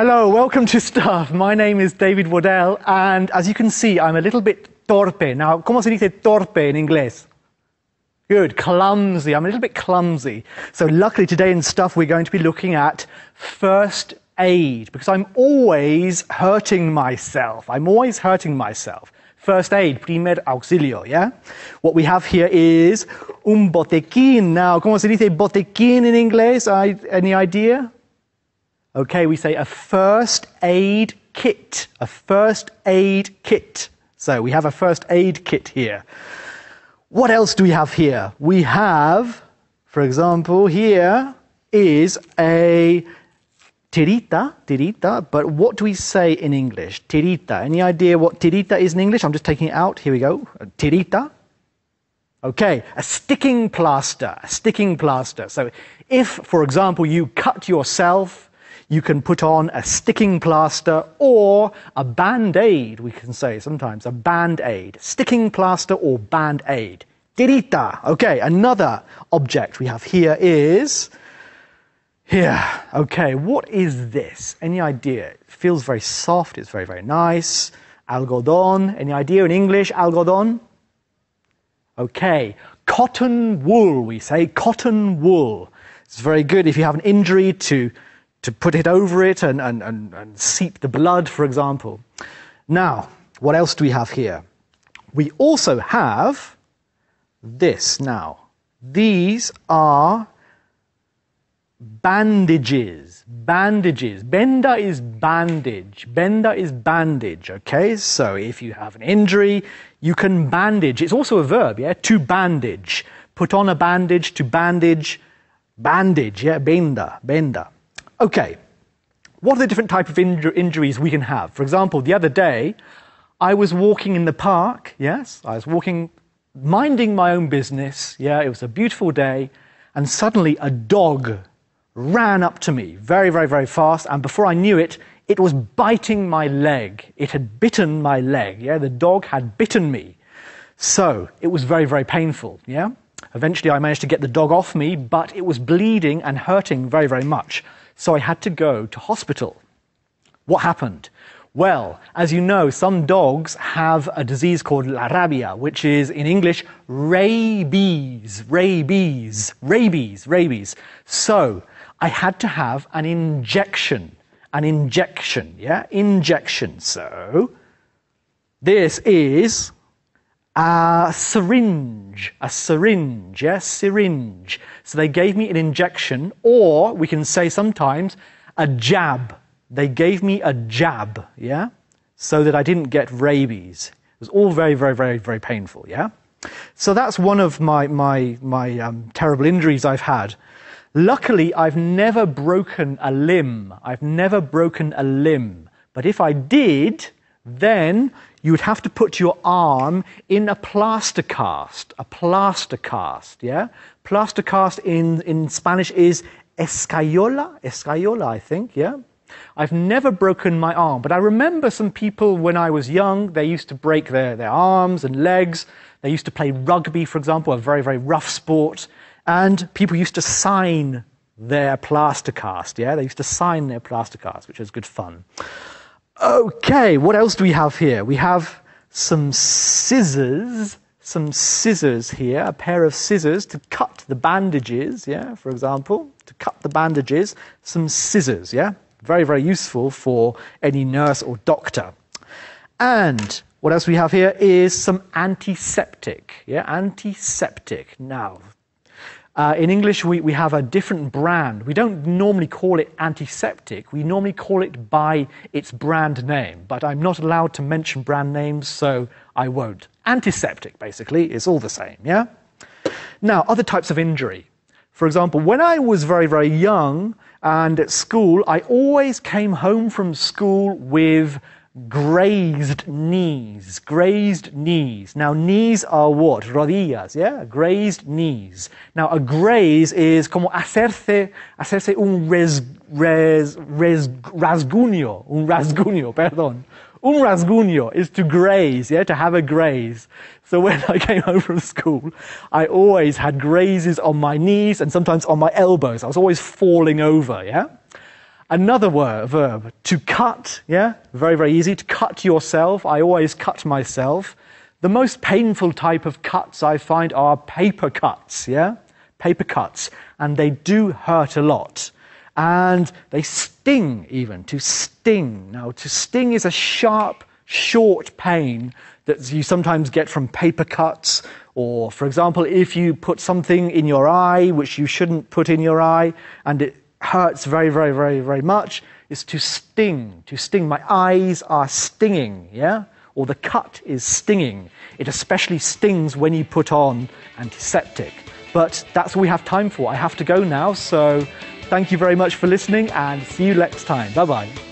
Hello, welcome to Stuff. My name is David Waddell, and as you can see, I'm a little bit torpe. Now, ¿cómo se dice torpe in inglés? Good, clumsy. I'm a little bit clumsy. So luckily today in Stuff, we're going to be looking at first aid, because I'm always hurting myself. First aid, primer auxilio, yeah? What we have here is un botequín. Now, ¿cómo se dice botequín in inglés? Any idea? Okay, we say a first aid kit. A first aid kit. So we have a first aid kit here. What else do we have here? We have, for example, here is a tirita, but what do we say in English? Tirita. Any idea what tirita is in English? I'm just taking it out. Here we go. A tirita. Okay, a sticking plaster. So if, for example, you cut yourself, you can put on a sticking plaster or a band-aid, we can say sometimes, a band-aid. Sticking plaster or band-aid. Tirita. Okay, another object we have here is... Here, okay, what is this? Any idea? It feels very soft, it's very, very nice. Algodón, any idea in English, algodón? Okay, cotton wool, we say, cotton wool. It's very good if you have an injury to put it over it and seep the blood, for example. Now, what else do we have here? We also have this now. These are bandages. Benda is bandage, okay? So if you have an injury, you can bandage. It's also a verb, yeah? To bandage. Put on a bandage, to bandage, yeah? Benda. Okay. What are the different types of injuries we can have? For example, the other day, I was walking in the park, yes? I was walking, minding my own business, yeah? It was a beautiful day, and suddenly a dog ran up to me very, very, very fast, and before I knew it, it was biting my leg. It had bitten my leg, yeah? The dog had bitten me. So, it was very, very painful, yeah? Eventually I managed to get the dog off me, but it was bleeding and hurting very, very much. So I had to go to hospital. What happened? Well, as you know, some dogs have a disease called la rabia, which is, in English, rabies. So, I had to have an injection, yeah? Injection. So, this is a syringe, yeah? Syringe. So they gave me an injection, or we can say sometimes a jab. They gave me a jab, yeah? So that I didn't get rabies. It was all very, very, very, very painful, yeah? So that's one of my terrible injuries I've had. Luckily, I've never broken a limb. But if I did, then you would have to put your arm in a plaster cast. Yeah? Plaster cast in Spanish is escayola, I think, yeah? I've never broken my arm, but I remember some people when I was young, they used to break their arms and legs. They used to play rugby, for example, a very, very rough sport. And people used to sign their plaster cast, yeah? They used to sign their plaster cast, which was good fun. Okay, what else do we have here? We have some scissors here, a pair of scissors to cut the bandages, yeah? For example, to cut the bandages, some scissors, yeah? Very, very useful for any nurse or doctor. And what else we have here is some antiseptic, yeah? Antiseptic. Now, in English, we have a different brand. We don't normally call it antiseptic. We normally call it by its brand name. But I'm not allowed to mention brand names, so I won't. Antiseptic, basically, is all the same, yeah? Now, other types of injury. For example, when I was very, very young and at school, I always came home from school with grazed knees. Now, knees are what? Rodillas, yeah? Grazed knees. Now, a graze is como hacerse un rasguño, perdón. Un rasguño is to graze, yeah? To have a graze. So when I came home from school, I always had grazes on my knees and sometimes on my elbows. I was always falling over, yeah? Another verb, to cut, yeah? Very, very easy. To cut yourself. I always cut myself. The most painful type of cuts I find are paper cuts, yeah? Paper cuts. And they do hurt a lot. And they sting even, to sting. Now, to sting is a sharp, short pain that you sometimes get from paper cuts. Or, for example, if you put something in your eye which you shouldn't put in your eye, and it hurts very, very, very, very much, is to sting. To sting. My eyes are stinging, yeah? Or the cut is stinging. It especially stings when you put on antiseptic. But that's all we have time for. I have to go now, so thank you very much for listening and see you next time. Bye-bye.